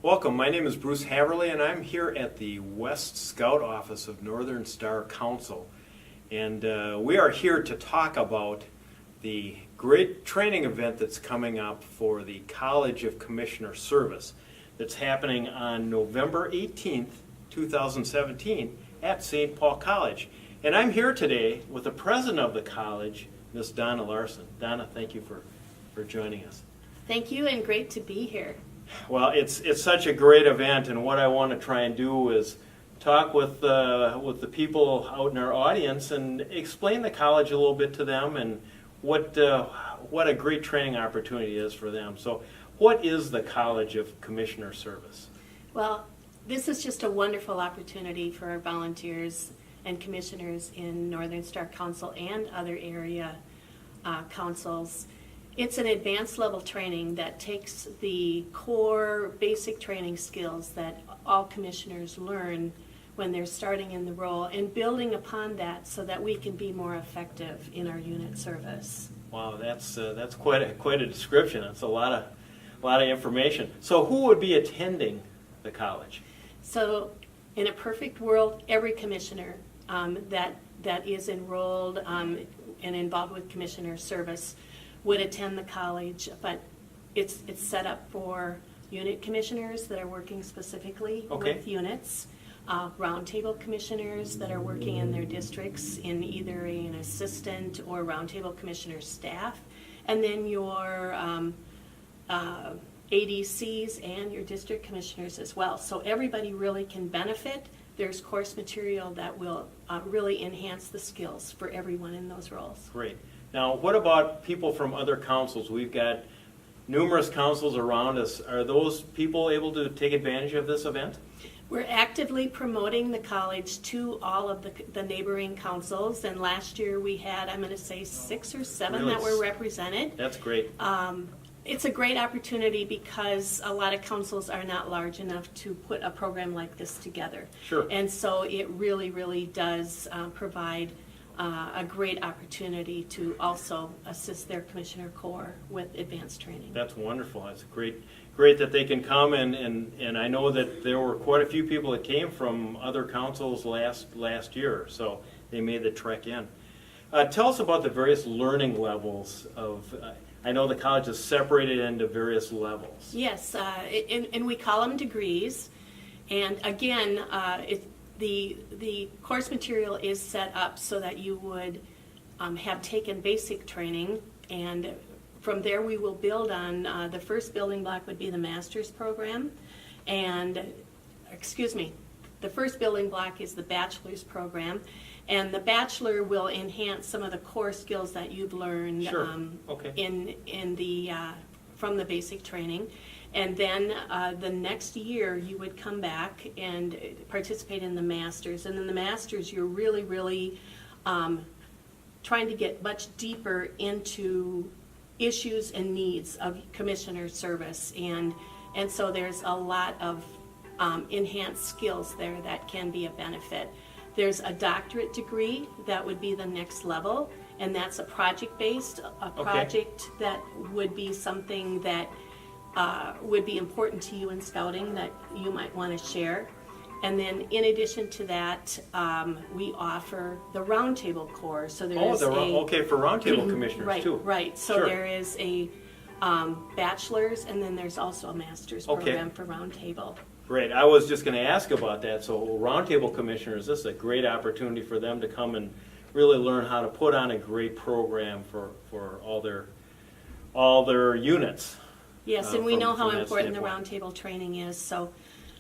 Welcome, my name is Bruce Haverly and I'm here at the West Scout office of Northern Star Council. And we are here to talk about the great training event that's coming up for the College of Commissioner Service that's happening on November 18th, 2017 at St. Paul College. And I'm here today with the president of the college, Ms. Donna Larson. Donna, thank you for joining us. Thank you, and great to be here. Well, it's such a great event, and what I want to try and do is talk with the people out in our audience and explain the college a little bit to them and what a great training opportunity is for them. So, what is the College of Commissioner Service? Well, this is just a wonderful opportunity for our volunteers and commissioners in Northern Star Council and other area councils. It's an advanced level training that takes the core basic training skills that all commissioners learn when they're starting in the role and building upon that so that we can be more effective in our unit service. Wow, that's quite a description. That's a lot of information. So who would be attending the college? So in a perfect world, every commissioner that is enrolled and involved with commissioner service would attend the college, but it's set up for unit commissioners that are working specifically with units, roundtable commissioners that are working in their districts in either an assistant or roundtable commissioner staff, and then your ADCs and your district commissioners as well. So everybody really can benefit. There's course material that will really enhance the skills for everyone in those roles. Great. Now, what about people from other councils? We've got numerous councils around us. Are those people able to take advantage of this event? We're actively promoting the college to all of the neighboring councils, and last year we had, I'm going to say, 6 or 7 that were represented. That's great. It's a great opportunity because a lot of councils are not large enough to put a program like this together. Sure. And so it really, really does provide a great opportunity to also assist their commissioner corps with advanced training. That's wonderful. It's great that they can come, and I know that there were quite a few people that came from other councils last year, so they made the trek in. Tell us about the various learning levels of. I know the college is separated into various levels. Yes, and we call them degrees, and again, the course material is set up so that you would have taken basic training, and from there we will build on the first building block would be the master's program, and the first building block is the bachelor's program, and the bachelor will enhance some of the core skills that you've learned in the from the basic training. And then the next year you would come back and participate in the Masters. And in the Masters you're really, really trying to get much deeper into issues and needs of commissioner service. And so there's a lot of enhanced skills there that can be a benefit. There's a doctorate degree that would be the next level, and that's a project-based, project that would be something that would be important to you in scouting that you might want to share. And then in addition to that, we offer the roundtable course. So there is for roundtable commissioners too. Right. So there is a bachelor's, and then there's also a master's program for roundtable. Great. I was just going to ask about that. So roundtable commissioners, this is a great opportunity for them to come and really learn how to put on a great program for all their units. Yes, and we know how important the roundtable training is. So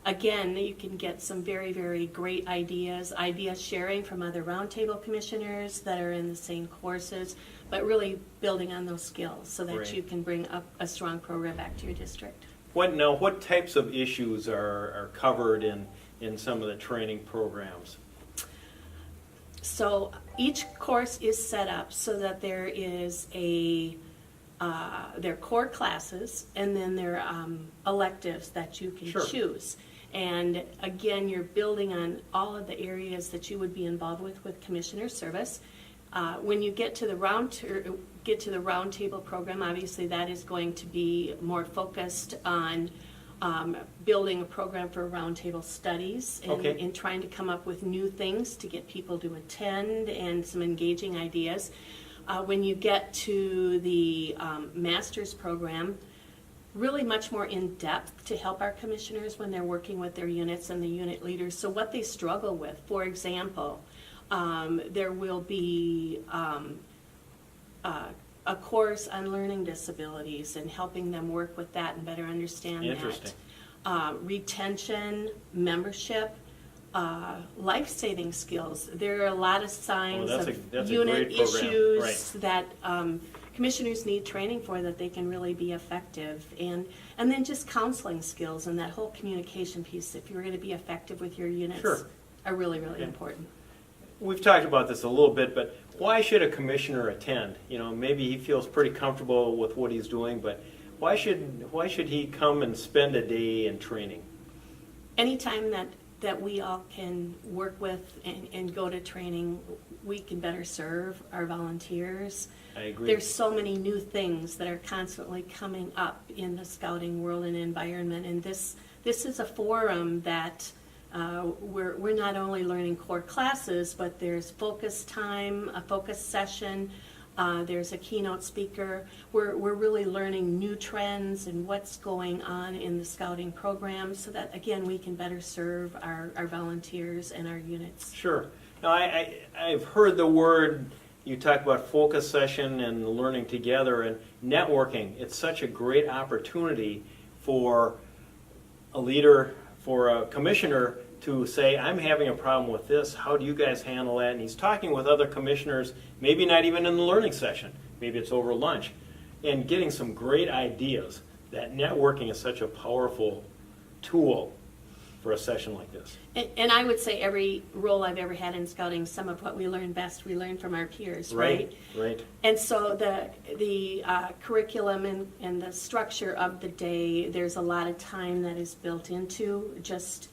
again, you can get some very, very great ideas sharing from other roundtable commissioners that are in the same courses, but really building on those skills so that you can bring up a strong program back to your district. What types of issues are covered in some of the training programs? So each course is set up so that there is their core classes, and then their electives that you can Sure. choose. And again, you're building on all of the areas that you would be involved with commissioner service. When you get to the roundtable program, obviously that is going to be more focused on building a program for roundtable studies and, Okay. and trying to come up with new things to get people to attend and some engaging ideas. When you get to the master's program, really much more in depth to help our commissioners when they're working with their units and the unit leaders. So what they struggle with, for example, there will be a course on learning disabilities and helping them work with that and better understand Interesting. that. Retention, membership, life-saving skills. There are a lot of signs that's of a unit great program. issues Right. that commissioners need training for, that they can really be effective. And then just counseling skills and that whole communication piece, if you're going to be effective with your units, Sure. are really, really Yeah. important. We've talked about this a little bit, but why should a commissioner attend? Maybe he feels pretty comfortable with what he's doing, but why should he come and spend a day in training? Anytime that we all can work with and go to training, we can better serve our volunteers. I agree. There's so many new things that are constantly coming up in the scouting world and environment, and this is a forum that we're not only learning core classes, but there's focus time, a focus session, there's a keynote speaker. We're really learning new trends and what's going on in the scouting program so that, again, we can better serve our volunteers and our units. Sure. Now, I've heard the word, you talk about focus session and learning together and networking. It's such a great opportunity for a leader, for a commissioner to say, I'm having a problem with this, how do you guys handle that? And he's talking with other commissioners, maybe not even in the learning session, maybe it's over lunch, and getting some great ideas. That networking is such a powerful tool for a session like this. And I would say every role I've ever had in scouting, some of what we learn best, we learn from our peers, right? Right. And so the curriculum and the structure of the day, there's a lot of time that is built into just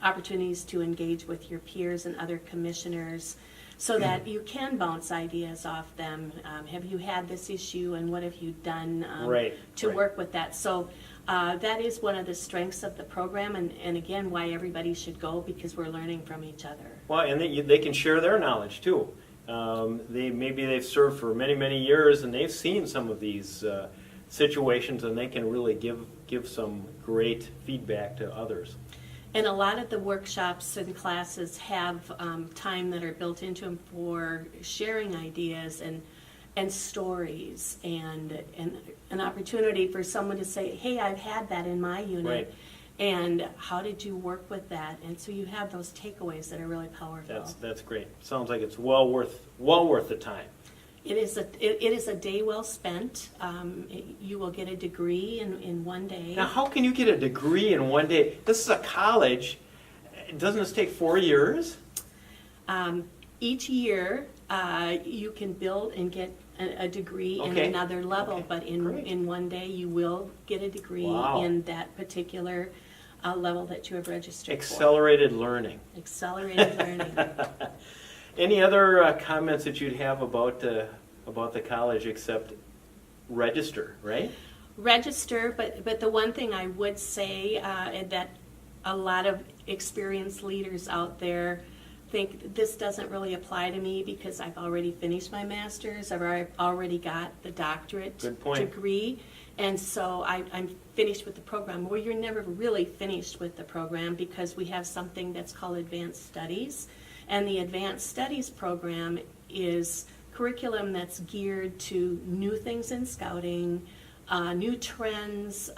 opportunities to engage with your peers and other commissioners so that you can bounce ideas off them. Have you had this issue and what have you done to work with that? So that is one of the strengths of the program, and again, why everybody should go, because we're learning from each other. Well, and they can share their knowledge too. Maybe they've served for many, many years and they've seen some of these situations, and they can really give some great feedback to others. And a lot of the workshops and classes have time that are built into them for sharing ideas and stories and an opportunity for someone to say, hey, I've had that in my unit. Right. And how did you work with that? And so you have those takeaways that are really powerful. That's great. Sounds like it's well worth the time. It is a day well spent. You will get a degree in one day. Now, how can you get a degree in one day? This is a college. Doesn't this take 4 years? Each year, you can build and get a degree in Okay. another level, Okay. but Great. in one day you will get a degree Wow. in that particular level that you have registered Accelerated learning. for. Accelerated learning. Any other comments that you'd have about the college except register, right? Register, but the one thing I would say that a lot of experienced leaders out there think this doesn't really apply to me because I've already finished my master's, I've already got the doctorate Good point. degree, and so I'm finished with the program. Well, you're never really finished with the program because we have something that's called advanced studies, and the advanced studies program is curriculum that's geared to new things in scouting, new trends,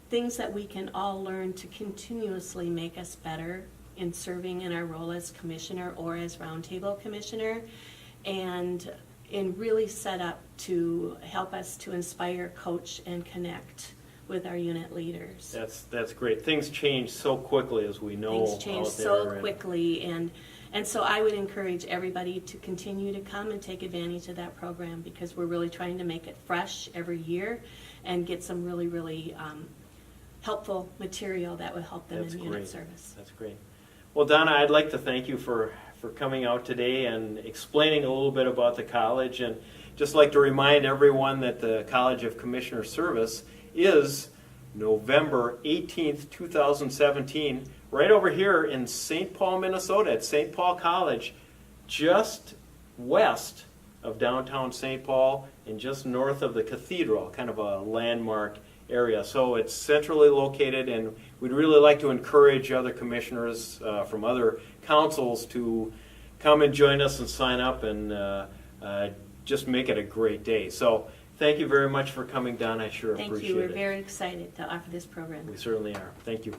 things that we can all learn to continuously make us better in serving in our role as commissioner or as roundtable commissioner, and really set up to help us to inspire, coach, and connect with our unit leaders. That's great. Things change so quickly, as we know. Things change out there, so quickly, and so I would encourage everybody to continue to come and take advantage of that program, because we're really trying to make it fresh every year and get some really, really helpful material that would help them That's in unit great. service. That's great. Well, Donna, I'd like to thank you for coming out today and explaining a little bit about the college, and just like to remind everyone that the College of Commissioner Service is November 18th, 2017, right over here in St. Paul, Minnesota, at St. Paul College, just west of downtown St. Paul and just north of the cathedral, kind of a landmark area. So it's centrally located, and we'd really like to encourage other commissioners from other councils to come and join us and sign up and just make it a great day. So thank you very much for coming down. I sure Thank appreciate you. We're it. very excited to offer this program. We certainly are. Thank you.